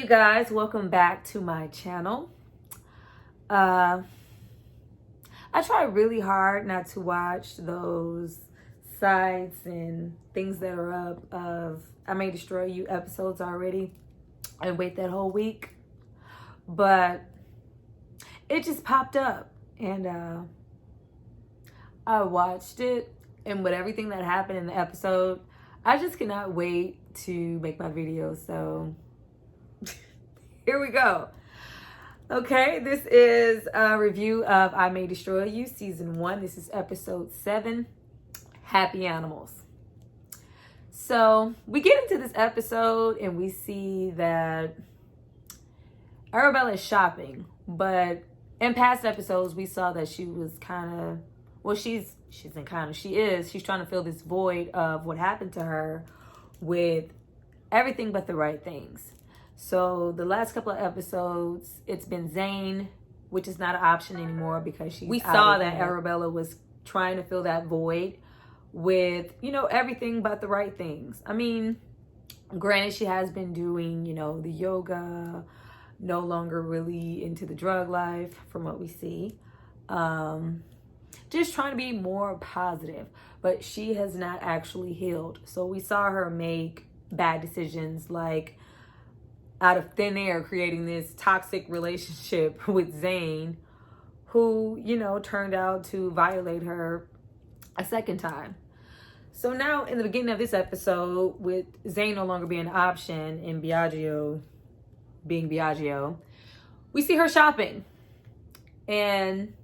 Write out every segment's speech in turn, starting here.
guys, welcome back to my channel. I try really hard not to watch those sites and things that are up of I May Destroy You episodes already and wait that whole week, but it just popped up and I watched it, and with everything that happened in the episode, I just cannot wait to make my video. So here we go. Okay, this is a review of I May Destroy You season 1. This is episode 7, Happy Animals. So we get into this episode and we see that Arabella is shopping, but in past episodes we saw that she was kind of, well, she is she's trying to fill this void of what happened to her with everything but the right things. So the last couple of episodes, it's been Zane, which is not an option anymore because we saw that Arabella was trying to fill that void with, everything but the right things. I mean, granted, she has been doing, the yoga, no longer really into the drug life from what we see. Just trying to be more positive, but she has not actually healed. So we saw her make bad decisions, like out of thin air creating this toxic relationship with Zane, who, turned out to violate her a second time. So now in the beginning of this episode, with Zane no longer being an option and Biagio being Biagio, we see her shopping. And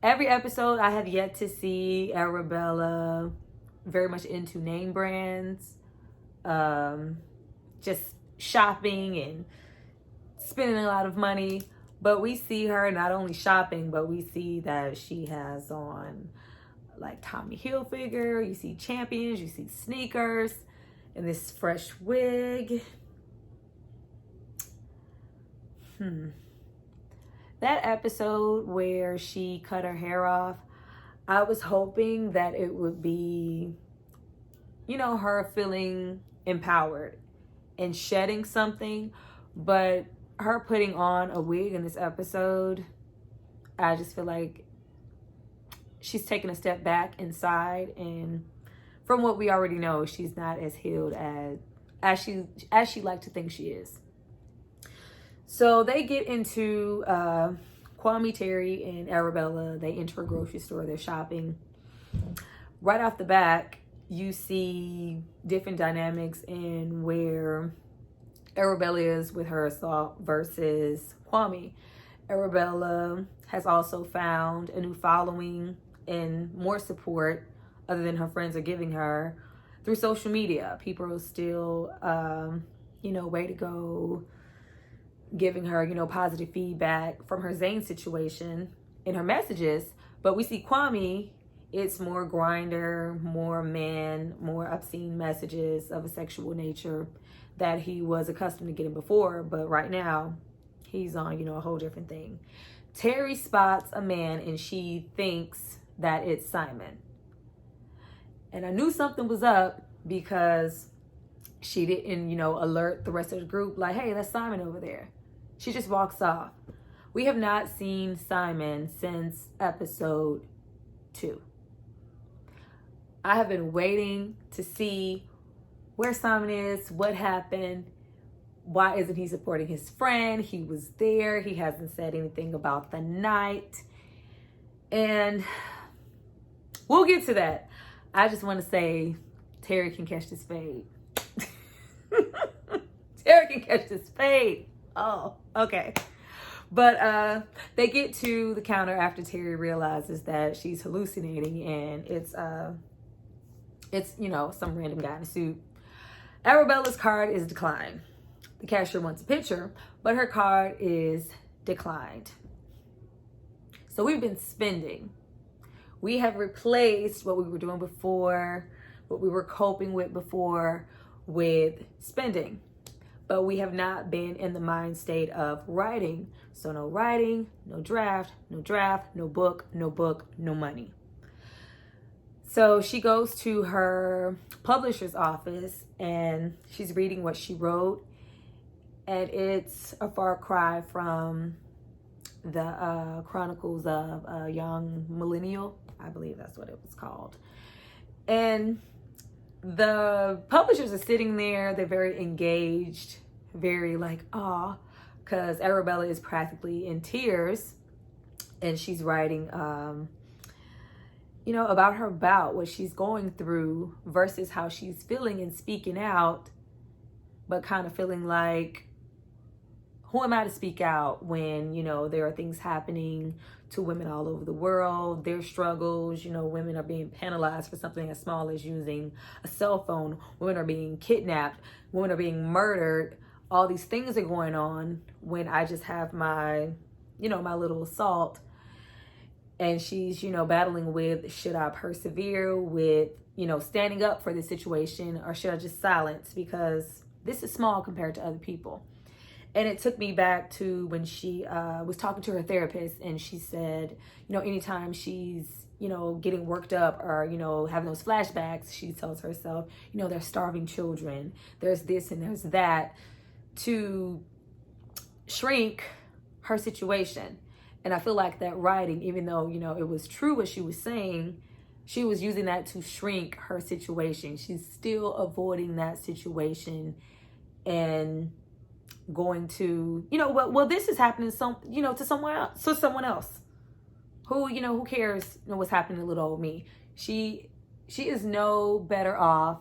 every episode I have yet to see Arabella very much into name brands, just shopping and spending a lot of money. But we see her not only shopping, but we see that she has on like Tommy Hilfiger, you see Champions, you see sneakers, and this fresh wig. That episode where she cut her hair off, I was hoping that it would be, her feeling empowered and shedding something, but her putting on a wig in this episode, I just feel like she's taking a step back inside, and from what we already know, she's not as healed as she liked to think she is. So they get into Kwame, Terry, and Arabella. They enter a grocery store. They're shopping. Right off the back, you see different dynamics in where Arabella is with her assault versus Kwame. Arabella has also found a new following and more support other than her friends are giving her through social media. People are still, way to go, giving her, positive feedback from her Zane situation in her messages. But we see Kwame, it's more grinder, more man, more obscene messages of a sexual nature that he was accustomed to getting before. But right now, he's on, a whole different thing. Terry spots a man and she thinks that it's Simon. And I knew something was up because she didn't, alert the rest of the group like, hey, that's Simon over there. She just walks off. We have not seen Simon since episode 2. I have been waiting to see where Simon is, what happened, why isn't he supporting his friend? He was there. He hasn't said anything about the night. And we'll get to that. I just want to say Terry can catch this fade. Terry can catch this fade. Oh, okay. But they get to the counter after Terry realizes that she's hallucinating, and it's some random guy in a suit. Arabella's card is declined. The cashier wants a picture, but her card is declined. So we've been spending. We have replaced what we were doing before, what we were coping with before, with spending. But we have not been in the mind state of writing. So no writing, no draft, no book, no money. So she goes to her publisher's office and she's reading what she wrote. And it's a far cry from the Chronicles of a Young Millennial. I believe that's what it was called. And the publishers are sitting there. They're very engaged, very like, ah, because Arabella is practically in tears. And she's writing, about her bout, what she's going through versus how she's feeling and speaking out, but kind of feeling like, who am I to speak out when, there are things happening to women all over the world, their struggles, women are being penalized for something as small as using a cell phone, women are being kidnapped, women are being murdered, all these things are going on when I just have my, my little assault. And she's, battling with, should I persevere with, standing up for the situation, or should I just silence because this is small compared to other people? And it took me back to when she was talking to her therapist, and she said, anytime she's, getting worked up or, having those flashbacks, she tells herself, there's starving children, there's this and there's that, to shrink her situation. And I feel like that writing, even though, it was true what she was saying, she was using that to shrink her situation. She's still avoiding that situation and going to, well, this is happening to someone else who cares what's happening to little old me. She is no better off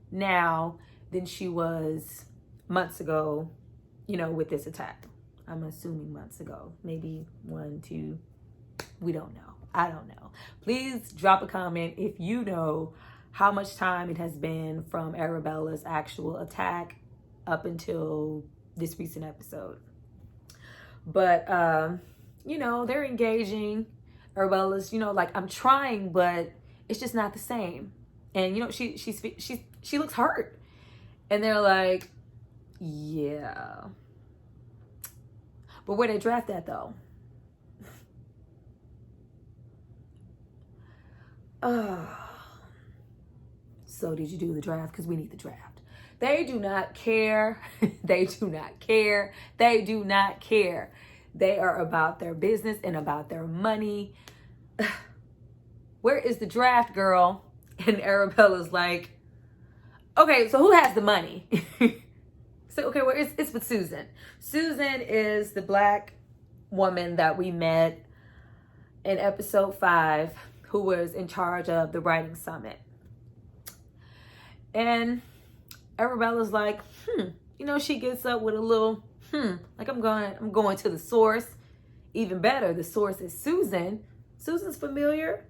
now than she was months ago, with this attack. I'm assuming months ago, maybe 1, 2, we don't know. I don't know. Please drop a comment if you know how much time it has been from Arabella's actual attack up until this recent episode. But, they're engaging. Arabella's, like, I'm trying, but it's just not the same. And, she looks hurt. And they're like, yeah. But where they draft that, though? So did you do the draft? Because we need the draft. They do not care. They do not care. They do not care. They are about their business and about their money. Where is the draft, girl? And Arabella's like, okay, so who has the money? So, okay, well, it's with Susan. Susan is the Black woman that we met in episode 5, who was in charge of the writing summit. And Arabella's like, she gets up with a little, like I'm going to the source. Even better, the source is Susan. Susan's familiar.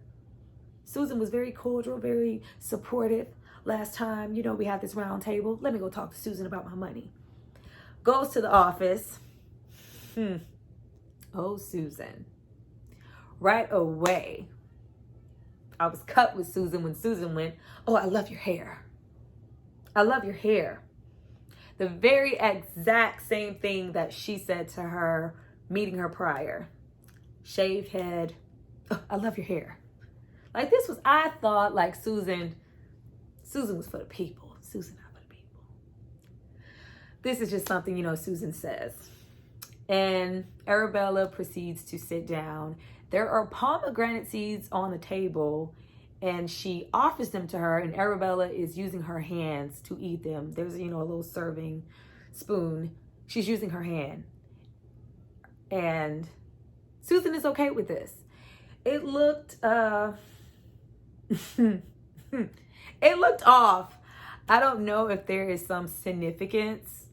Susan was very cordial, very supportive. Last time, we had this round table. Let me go talk to Susan about my money. Goes to the office. Oh, Susan. Right away, I was cut with Susan when Susan went, oh, I love your hair. I love your hair. The very exact same thing that she said to her meeting her prior. Shaved head. Oh, I love your hair. Like, this was, I thought, like, Susan was for the people. Susan not for the people. This is just something, Susan says. And Arabella proceeds to sit down. There are pomegranate seeds on the table, and she offers them to her, and Arabella is using her hands to eat them. There's, a little serving spoon. She's using her hand. And Susan is okay with this. It looked, it looked off. I don't know if there is some significance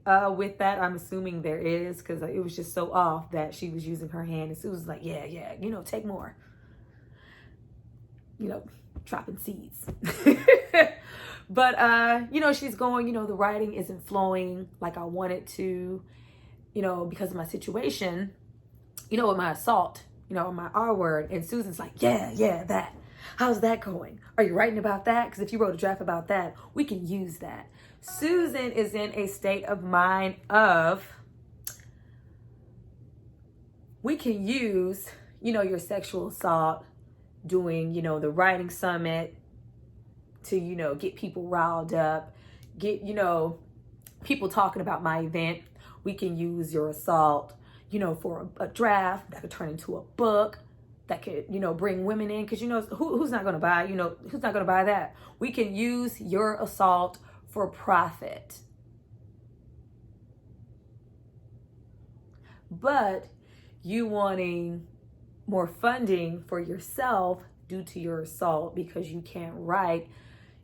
with that. I'm assuming there is, because it was just so off that she was using her hand. And Susan was like, yeah, take more. Dropping seeds. But, she's going, the writing isn't flowing like I want it to, because of my situation, with my assault, my R word. And Susan's like, yeah, that. How's that going? Are you writing about that? Because if you wrote a draft about that, we can use that. Susan is in a state of mind of, we can use, your sexual assault, doing, the writing summit to, get people riled up, get, people talking about my event. We can use your assault, for a draft that could turn into a book that could, bring women in. Because, who's not going to buy, who's not going to buy that? We can use your assault for profit. But you wanting more funding for yourself due to your assault because you can't write,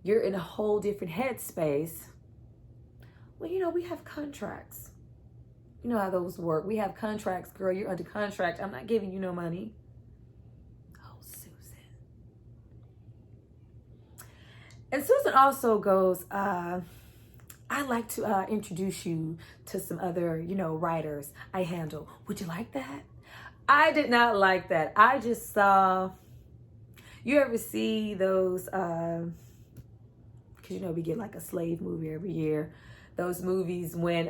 you're in a whole different headspace. Well, we have contracts. You know how those work. We have contracts, girl. You're under contract. I'm not giving you no money. Oh, Susan. And Susan also goes, I'd like to introduce you to some other, writers I handle. Would you like that? I did not like that. I just saw, you ever see those, because, we get like a slave movie every year. Those movies when,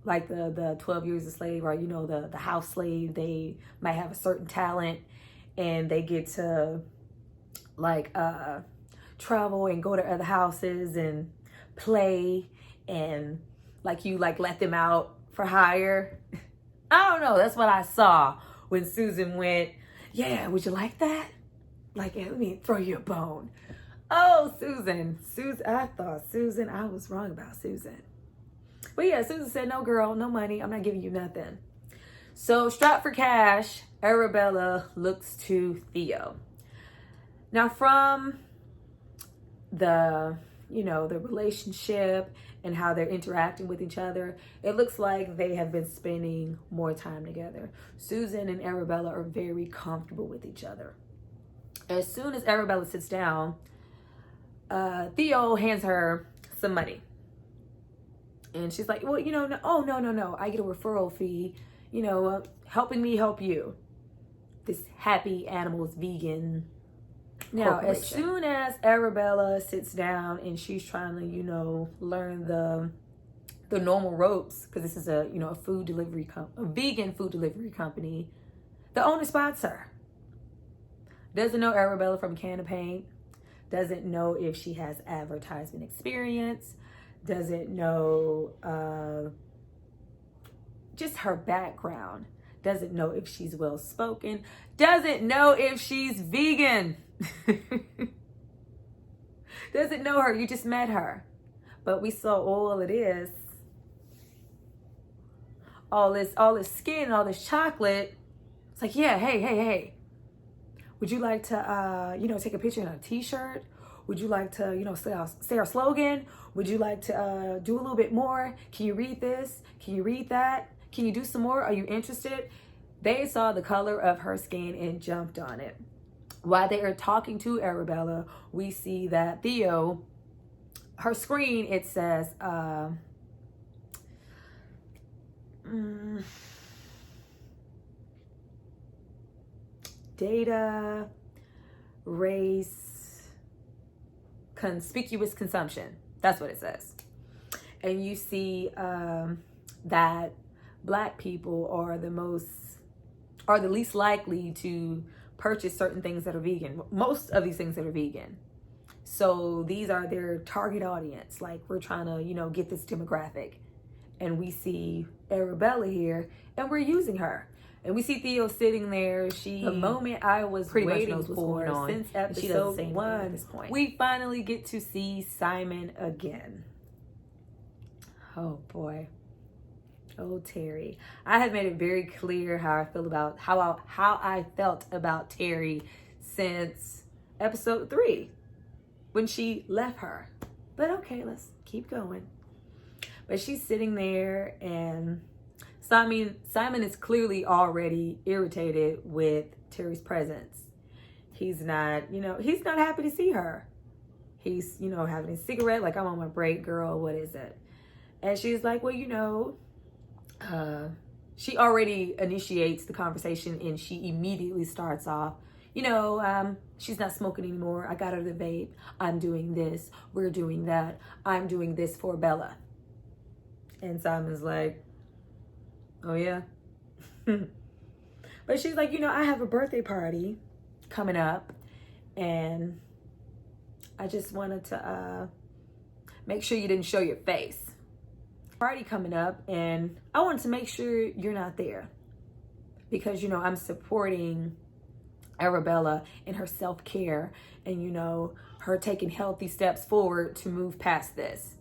like the 12 Years a Slave, or, the house slave, they might have a certain talent and they get to like travel and go to other houses and play, and like you like let them out for hire. I don't know. That's what I saw when Susan went, yeah, would you like that? Like, yeah, let me throw you a bone. Oh, Susan, I thought Susan, I was wrong about Susan. But yeah, Susan said, no, girl, no money. I'm not giving you nothing. So strapped for cash, Arabella looks to Theo. Now from the, the relationship and how they're interacting with each other, it looks like they have been spending more time together. Susan and Arabella are very comfortable with each other. As soon as Arabella sits down, Theo hands her some money. And she's like, well, no. I get a referral fee, helping me help you. This Happy Animals vegan. Now, as soon as Arabella sits down and she's trying to, learn the normal ropes, because this is a vegan food delivery company, the owner spots her. Doesn't know Arabella from a can of paint. Doesn't know if she has advertisement experience. Doesn't know just her background. Doesn't know if she's well-spoken. Doesn't know if she's vegan. Doesn't know her. You just met her. But we saw all of this. All this skin, all this chocolate. It's like, yeah, hey. Would you like to, take a picture in a t-shirt? Would you like to, say our slogan? Would you like to do a little bit more? Can you read this? Can you read that? Can you do some more? Are you interested? They saw the color of her skin and jumped on it. While they are talking to Arabella, we see that Theo, her screen, it says, data, race, conspicuous consumption. That's what it says. And you see that Black people are the least likely to purchase certain things that are vegan. Most of these things that are vegan. So these are their target audience. Like, we're trying to, get this demographic. And we see Arabella here, and we're using her. And we see Theo sitting there. The moment I was pretty waiting for since episode 1, at this point. We finally get to see Simon again. Oh boy. Oh, Terry. I have made it very clear how I feel about how I felt about Terry since episode 3 when she left her. But okay, let's keep going. But she's sitting there, and Simon is clearly already irritated with Terry's presence. He's not happy to see her. He's, having a cigarette, like, I'm on my break, girl, what is it? And she's like, well, she already initiates the conversation, and she immediately starts off, she's not smoking anymore. I got her the vape. I'm doing this. We're doing that. I'm doing this for Bella. And Simon's like, oh yeah. But she's like, I have a birthday party coming up, and I just wanted to make sure you didn't show your face. Party coming up, and I wanted to make sure you're not there because, you know, I'm supporting Arabella in her self-care and, you know, her taking healthy steps forward to move past this.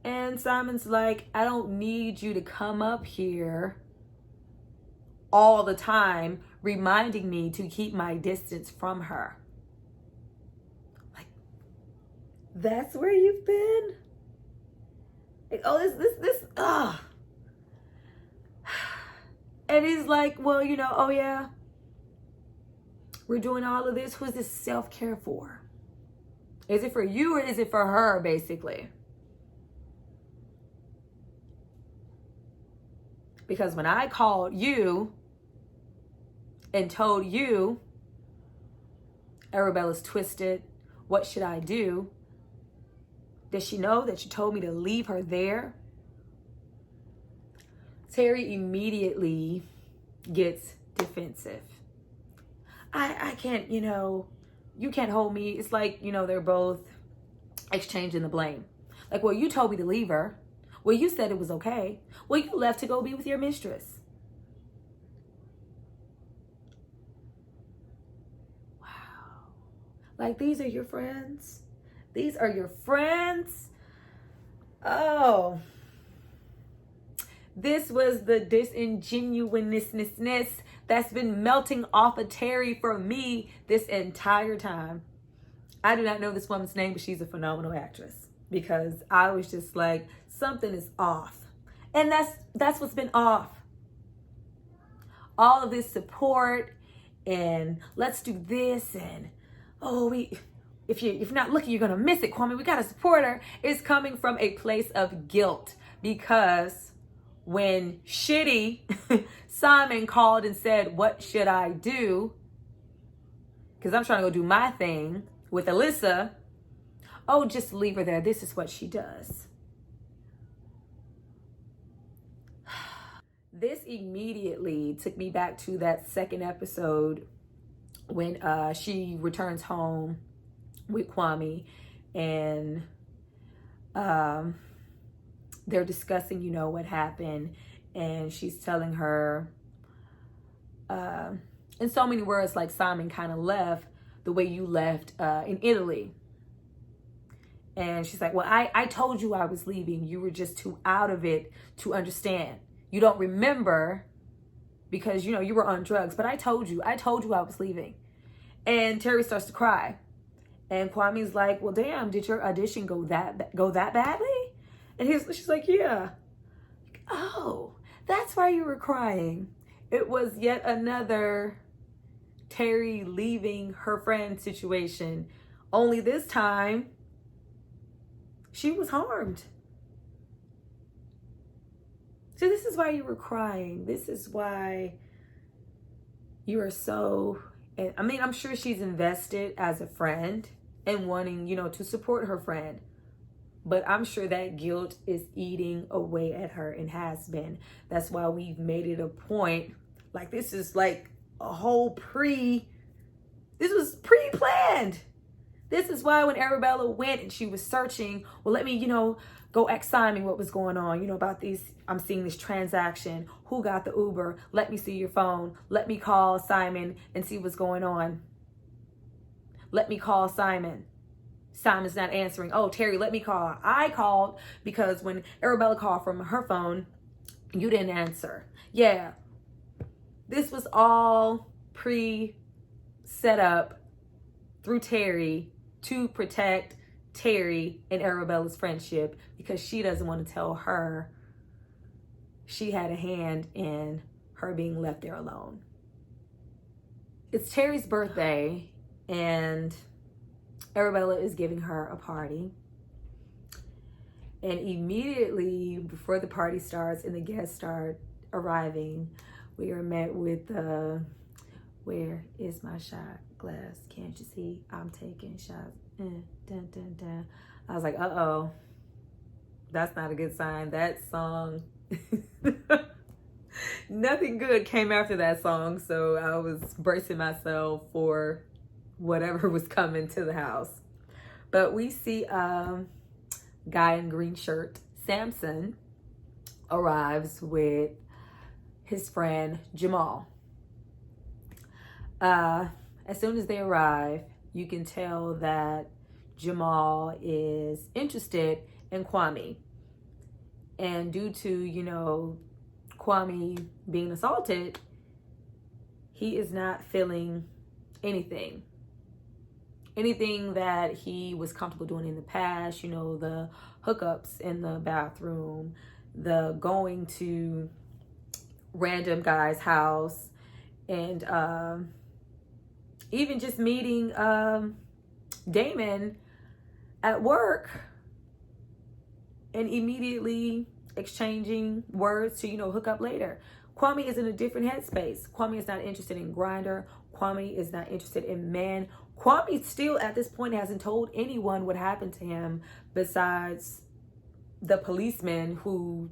And Simon's like, I don't need you to come up here all the time reminding me to keep my distance from her. Like, that's where you've been? Like, oh, this. And he's like, well, you know, oh yeah, we're doing all of this. Who's this self-care for? Is it for you or is it for her, basically? Because when I called you and told you Arabella's twisted, what should I do? Does she know that you told me to leave her there? Terry immediately gets defensive. I can't, you know, you can't hold me. It's like, you know, they're both exchanging the blame. Like, well, you told me to leave her. Well, you said it was okay. Well, you left to go be with your mistress. Wow. Like, these are your friends? These are your friends? Oh. This was the disingenuousness that's been melting off of Terry for me this entire time. I do not know this woman's name, but she's a phenomenal actress because I was just like, something is off. And that's what's been off. All of this support and let's do this and if you're not looking, you're gonna miss it, Kwame. We gotta support her. Is coming from a place of guilt because when shitty Simon called and said, what should I do? Because I'm trying to go do my thing with Alyssa. Oh, just leave her there. This is what she does. This immediately took me back to that second episode when she returns home with Kwame and they're discussing, you know, what happened. And she's telling her in so many words, like Simon kind of left the way you left in Italy. And she's like, well, I told you I was leaving. You were just too out of it to understand. You don't remember because, you know, you were on drugs. But I told you I was leaving. And Terry starts to cry. And Kwame's like, well, damn, did your audition go that badly? And she's like, yeah. Oh, that's why you were crying. It was yet another Terry leaving her friend situation. Only this time, she was harmed. So this is why you were crying. This is why you are so... I mean, I'm sure she's invested as a friend and wanting, you know, to support her friend. But I'm sure that guilt is eating away at her and has been. That's why we've made it a point. Like, this is like a whole this was pre-planned. This is why when Arabella went and she was searching, well, let me, you know, go ask Simon what was going on, you know, about these, I'm seeing this transaction. Who got the Uber? Let me see your phone. Let me call Simon and see what's going on. Let me call Simon. Simon's not answering. Oh, Terry, let me call. I called because when Arabella called from her phone, you didn't answer. Yeah. This was all set up through Terry to protect Terry and Arabella's friendship because she doesn't want to tell her she had a hand in her being left there alone. It's Terry's birthday and Arabella is giving her a party. And immediately before the party starts and the guests start arriving, we are met with where is my shot glass? Can't you see? I'm taking shots. Dun, dun, dun. I was like, uh-oh. That's not a good sign. That song, nothing good came after that song. So I was bracing myself for whatever was coming to the house. But we see guy in green shirt, Samson, arrives with his friend Jamal. As soon as they arrive, you can tell that Jamal is interested in Kwame. And due to, Kwame being assaulted, he is not feeling anything. Anything that he was comfortable doing in the past, the hookups in the bathroom, the going to random guy's house, and even just meeting Damon at work and immediately exchanging words to, hook up later. Kwame is in a different headspace. Kwame is not interested in Grindr. Kwame is not interested in men. Kwame still at this point hasn't told anyone what happened to him besides the policeman who,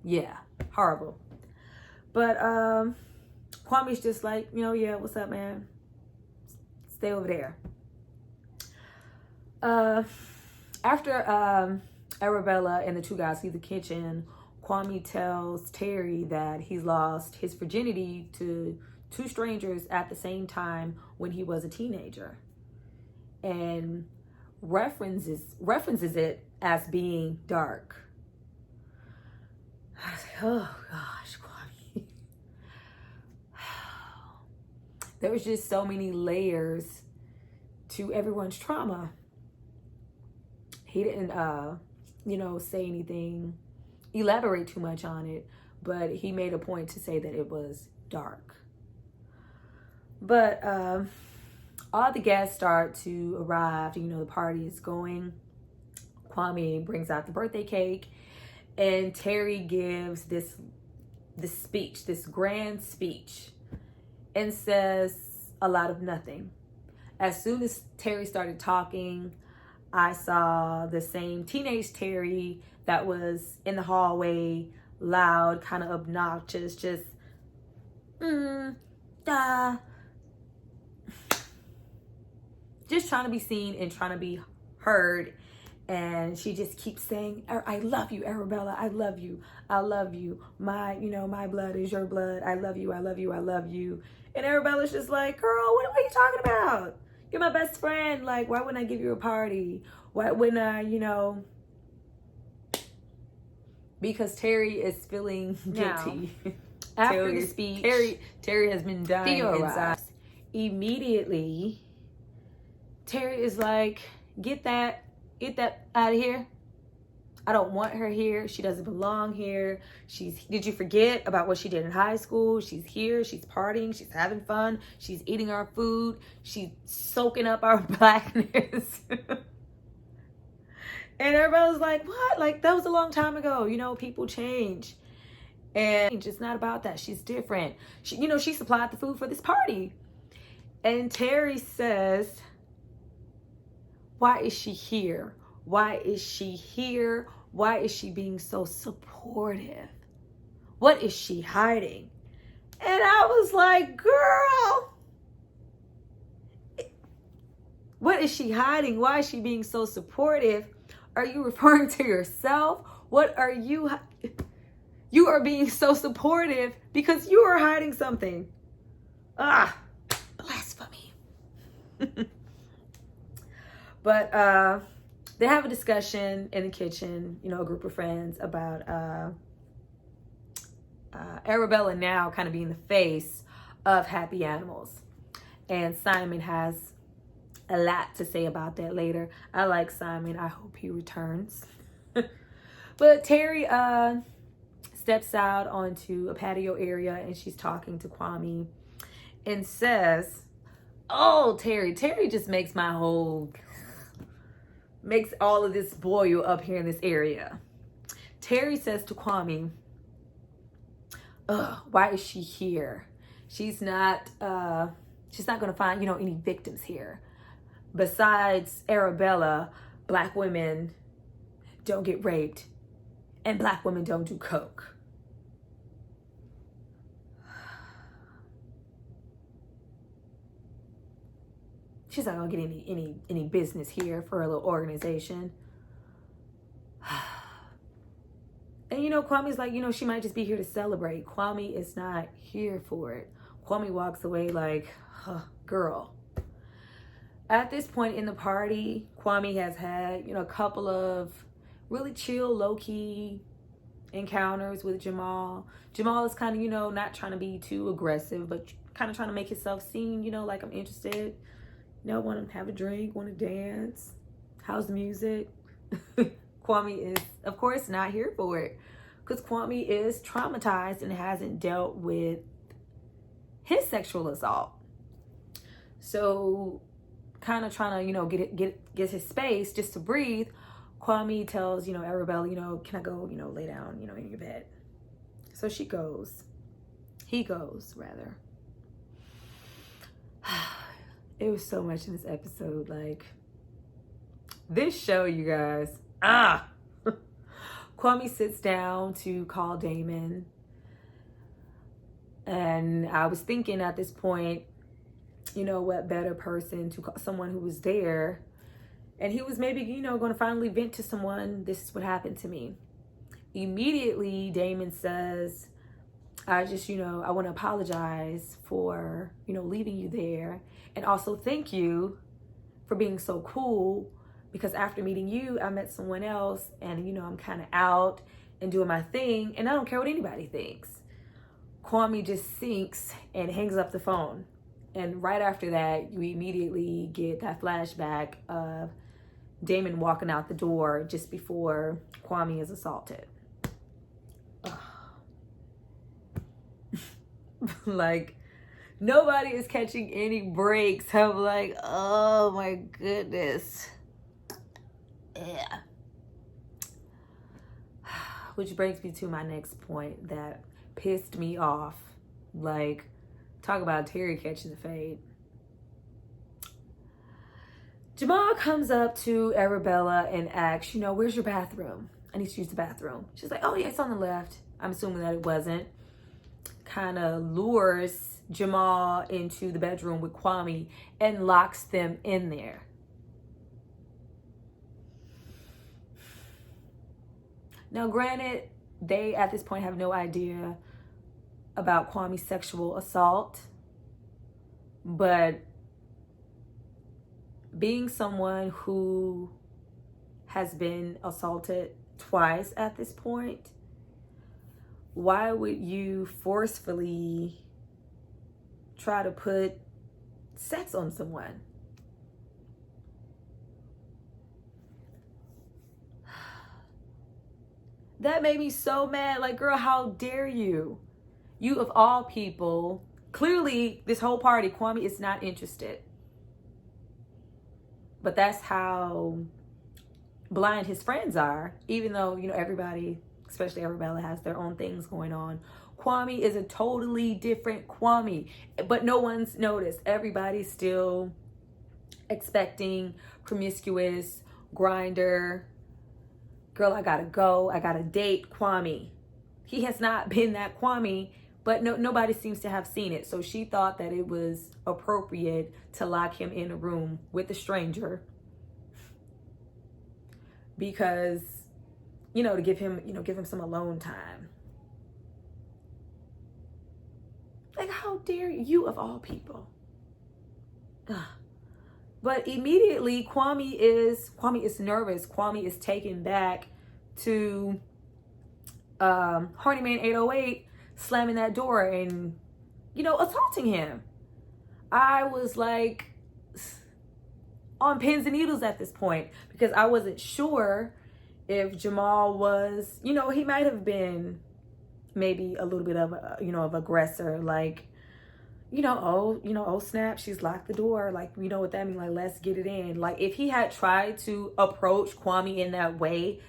yeah, horrible. But Kwame's just like, yeah, what's up, man? Stay over there. After Arabella and the two guys leave the kitchen, Kwame tells Terry that he's lost his virginity to two strangers at the same time when he was a teenager, and references it as being dark. I was like, oh gosh, Kwame. There was just so many layers to everyone's trauma. He didn't, say anything, elaborate too much on it, but he made a point to say that it was dark. But all the guests start to arrive. The party is going. Kwame brings out the birthday cake, and Terry gives this speech, this grand speech, and says a lot of nothing. As soon as Terry started talking, I saw the same teenage Terry that was in the hallway, loud, kind of obnoxious, just just trying to be seen and trying to be heard. And she just keeps saying, I love you, Arabella. I love you. I love you. My blood is your blood. I love you. I love you. I love you. And Arabella's just like, girl, what are you talking about? You're my best friend. Like, why wouldn't I give you a party? Why wouldn't I, Because Terry is feeling guilty. Now, after the speech, Terry has been dying inside. Immediately, Terry is like, get that out of here. I don't want her here. She doesn't belong here. Did you forget about what she did in high school? She's here. She's partying. She's having fun. She's eating our food. She's soaking up our blackness. And everybody's like, what? Like, that was a long time ago. People change. And it's not about that. She's different. She supplied the food for this party. And Terry says, why is she here? Why is she here? Why is she being so supportive? What is she hiding? And I was like, girl, what is she hiding? Why is she being so supportive? Are you referring to yourself? What are you? You are being so supportive because you are hiding something. Blasphemy. But they have a discussion in the kitchen, a group of friends about Arabella now kind of being the face of Happy Animals. And Simon has a lot to say about that later. I like Simon. I hope he returns. But Terry steps out onto a patio area and she's talking to Kwame and says, oh, Terry just makes all of this boil up here in this area. Terry says to Kwame, why is she here? She's not gonna find, any victims here. Besides Arabella, Black women don't get raped and Black women don't do coke. she's not gonna get any business here for a little organization. And, you know, Kwame's like, you know, she might just be here to celebrate. Kwame is not here for it. Kwame walks away like, girl. At this point in the party, Kwame has had, you know, a couple of really chill, low-key encounters with Jamal. Jamal is kind of, you know, not trying to be too aggressive, but kind of trying to make himself seem, you know, like I'm interested. You know, want to have a drink, want to dance. How's the music? Kwame is, of course, not here for it because Kwame is traumatized and hasn't dealt with his sexual assault. So, kind of trying to, you know, get his space just to breathe. Kwame tells, you know, Arabella, you know, can I go, you know, lay down, you know, in your bed? So she goes. He goes, rather. It was so much in this episode. Like, this show, you guys. Kwame sits down to call Damon. And I was thinking at this point, you know, what better person to call someone who was there. And he was maybe, you know, going to finally vent to someone, this is what happened to me. Immediately, Damon says, I just, you know, I want to apologize for, you know, leaving you there. And also thank you for being so cool. Because after meeting you, I met someone else. And, you know, I'm kind of out and doing my thing. And I don't care what anybody thinks. Kwame just sinks and hangs up the phone. And right after that, you immediately get that flashback of Damon walking out the door just before Kwame is assaulted. Like, nobody is catching any breaks. I'm like, oh my goodness. Yeah. Which brings me to my next point that pissed me off. Like, talk about Terry catching the fade. Jamal comes up to Arabella and asks, you know, where's your bathroom? I need to use the bathroom. She's like, oh yeah, it's on the left. I'm assuming that it wasn't. Kind of lures Jamal into the bedroom with Kwame and locks them in there. Now, granted, they at this point have no idea about Kwame's sexual assault, but being someone who has been assaulted twice at this point, why would you forcefully try to put sex on someone? That made me so mad. Like, girl, how dare you? You of all people, clearly this whole party, Kwame is not interested. But that's how blind his friends are. Even though, you know, everybody, especially Arabella, has their own things going on. Kwame is a totally different Kwame. But no one's noticed. Everybody's still expecting promiscuous, grinder, girl, I gotta go, I gotta date Kwame. He has not been that Kwame, but nobody seems to have seen it. So she thought that it was appropriate to lock him in a room with a stranger because, you know, to give him some alone time. Like, how dare you of all people? Ugh. But immediately, Kwame is nervous. Kwame is taken back to Horny Man 808 slamming that door and, you know, assaulting him. I was like on pins and needles at this point because I wasn't sure if Jamal was, you know, he might have been maybe a little bit of a, you know, of aggressor, like, oh snap, she's locked the door. Like, you know what that means? Like, let's get it in. Like, if he had tried to approach Kwame in that way,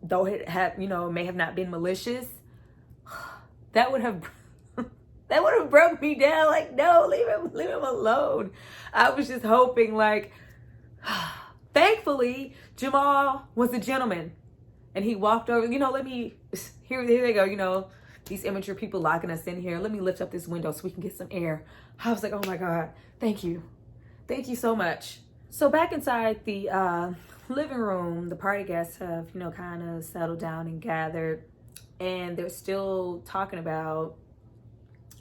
though it had, you know, may have not been malicious, that would have broke me down. Like, no, leave him alone. I was just hoping, like, thankfully, Jamal was a gentleman. And he walked over, you know, here they go, you know, these immature people locking us in here. Let me lift up this window so we can get some air. I was like, oh my God, thank you. Thank you so much. So back inside the living room, the party guests have, kind of settled down and gathered, and they're still talking about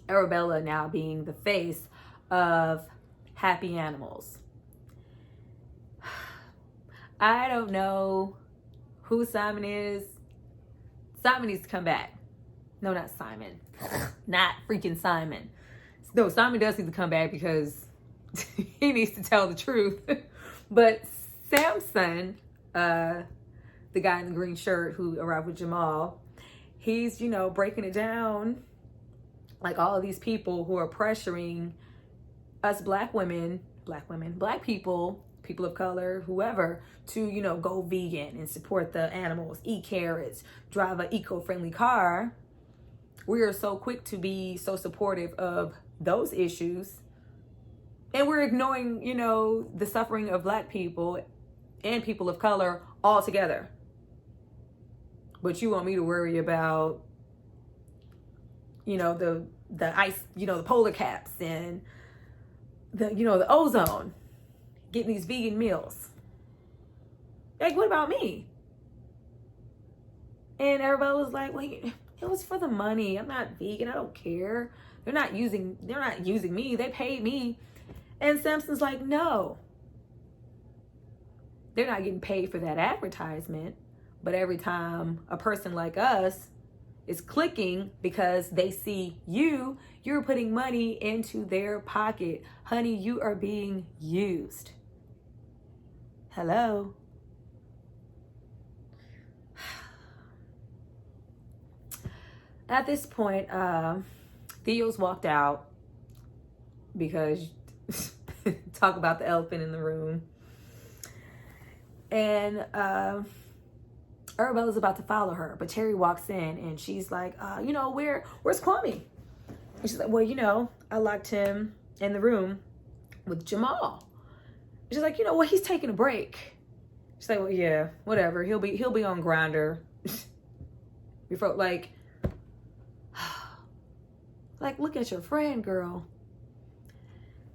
Arabella now being the face of Happy Animals. I don't know who Simon is. Simon needs to come back. No, not Simon. Not freaking Simon. No, Simon does need to come back because he needs to tell the truth. But Samson, the guy in the green shirt who arrived with Jamal, he's, breaking it down like all of these people who are pressuring us black people, people of color, whoever, to, go vegan and support the animals, eat carrots, drive an eco-friendly car. We are so quick to be so supportive of those issues. And we're ignoring, the suffering of black people and people of color altogether. But you want me to worry about, the ice, the polar caps and the ozone, getting these vegan meals. Like, what about me? And everybody was like, well, it was for the money. I'm not vegan. I don't care. They're not using me. They paid me. And Samson's like, no. They're not getting paid for that advertisement. But every time a person like us is clicking because they see you're putting money into their pocket. Honey, you are being used. Hello. At this point, Theo's walked out because talk about the elephant in the room. And Arabella's about to follow her, but Terry walks in and she's like, where's Kwame? And she's like, well, I locked him in the room with Jamal. And she's like, he's taking a break. She's like, well, yeah, whatever. He'll be on Grindr. Before, like, look at your friend, girl.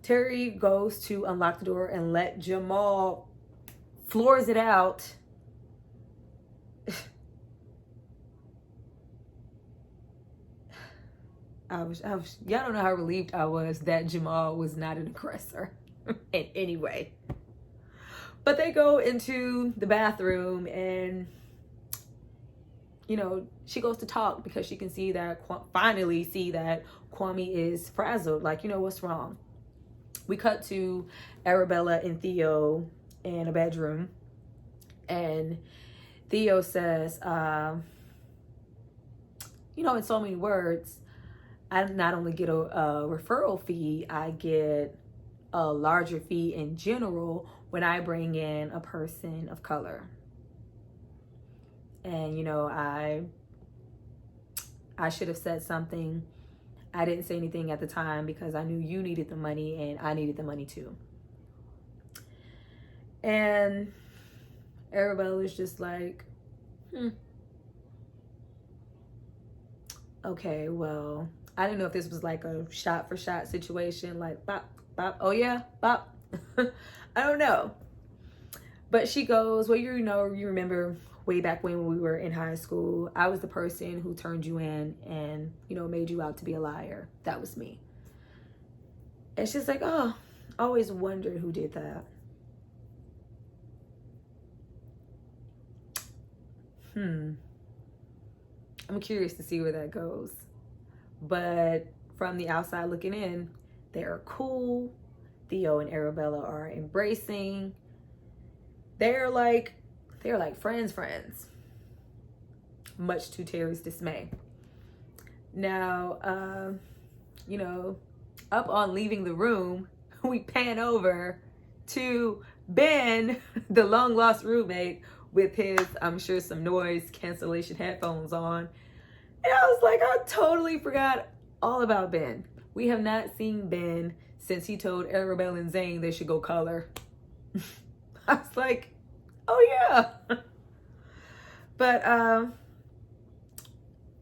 Terry goes to unlock the door and let Jamal floors it out. Y'all don't know how relieved I was that Jamal was not an aggressor in any way. But they go into the bathroom and, she goes to talk because she can finally see that Kwame is frazzled. Like, what's wrong? We cut to Arabella and Theo in a bedroom. And Theo says, in so many words, I not only get a referral fee, I get a larger fee in general when I bring in a person of color. And, I should have said something. I didn't say anything at the time because I knew you needed the money and I needed the money too. And Arabella was just like, okay, well, I didn't know if this was like a shot for shot situation, like bop, bop, oh yeah, bop. I don't know. But she goes, well, you remember way back when we were in high school, I was the person who turned you in and, made you out to be a liar. That was me. And she's like, oh, I always wondered who did that. I'm curious to see where that goes. But from the outside looking in, they are cool. Theo and Arabella are embracing. They're like friends. Much to Terry's dismay. Now, up on leaving the room, we pan over to Ben, the long lost roommate, with his, I'm sure, some noise cancellation headphones on. And I was like, I totally forgot all about Ben. We have not seen Ben since he told Arabella and Zane they should go color. I was like, oh yeah. But,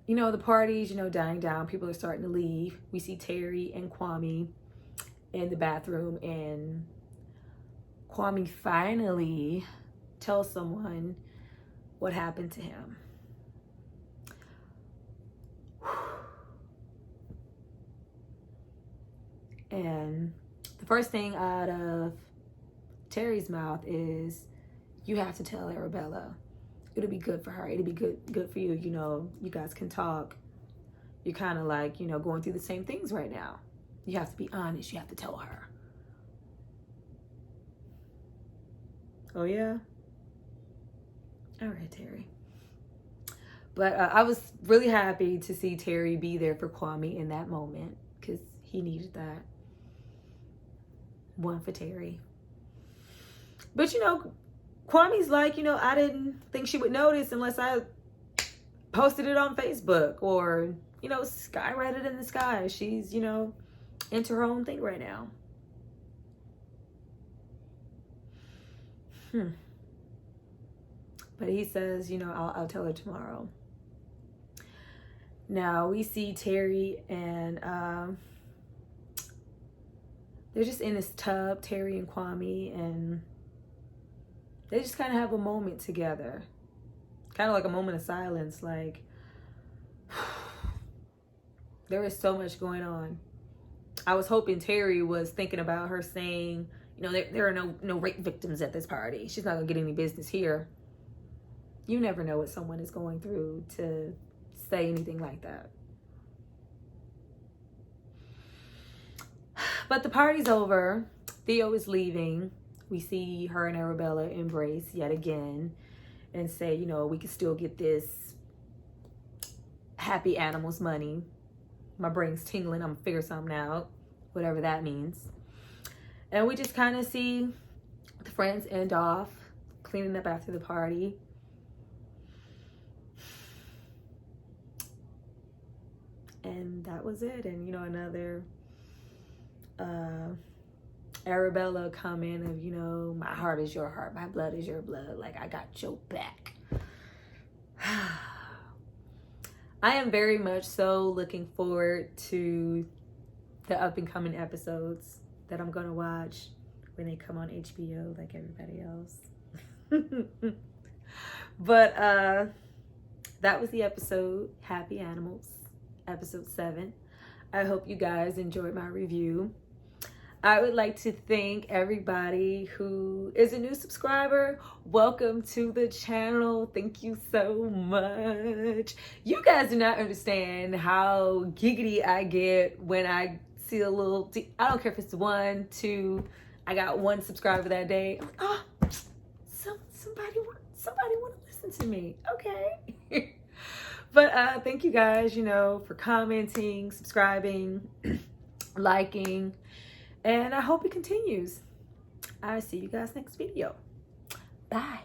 the party's, dying down. People are starting to leave. We see Terry and Kwame in the bathroom, and Kwame finally tells someone what happened to him. And the first thing out of Terry's mouth is, you have to tell Arabella. It'll be good for her. It'll be good for you. You know, you guys can talk. You're kind of like, you know, going through the same things right now. You have to be honest. You have to tell her. Oh, yeah? All right, Terry. But I was really happy to see Terry be there for Kwame in that moment, because he needed that. One for Terry. But, you know, Kwame's like, you know, I didn't think she would notice unless I posted it on Facebook or, you know, skyrocketed in the sky. She's, you know, into her own thing right now. But he says, you know, I'll tell her tomorrow. Now we see Terry and they're just in this tub, Terry and Kwame, and they just kind of have a moment together. Kind of like a moment of silence, like, there is so much going on. I was hoping Terry was thinking about her saying, you know, there are no rape victims at this party. She's not gonna get any business here. You never know what someone is going through to say anything like that. But the party's over. Theo is leaving. We see her and Arabella embrace yet again and say, you know, we can still get this happy animals money. My brain's tingling. I'm gonna figure something out, whatever that means. And we just kind of see the friends end off, cleaning up after the party. And that was it. And, you know, another Arabella comment of, you know, my heart is your heart, my blood is your blood, like I got your back. I am very much so looking forward to the up and coming episodes that I'm gonna watch when they come on HBO like everybody else. But that was the episode, Happy Animals, episode 7. I hope you guys enjoyed my review. I would like to thank everybody who is a new subscriber. Welcome to the channel. Thank you so much. You guys do not understand how giggity I get when I see a little, I don't care if it's 1, 2, I got 1 subscriber that day. I'm like, oh, somebody want to listen to me. Okay. But thank you guys, you know, for commenting, subscribing, liking. And I hope it continues. I'll see you guys next video. Bye.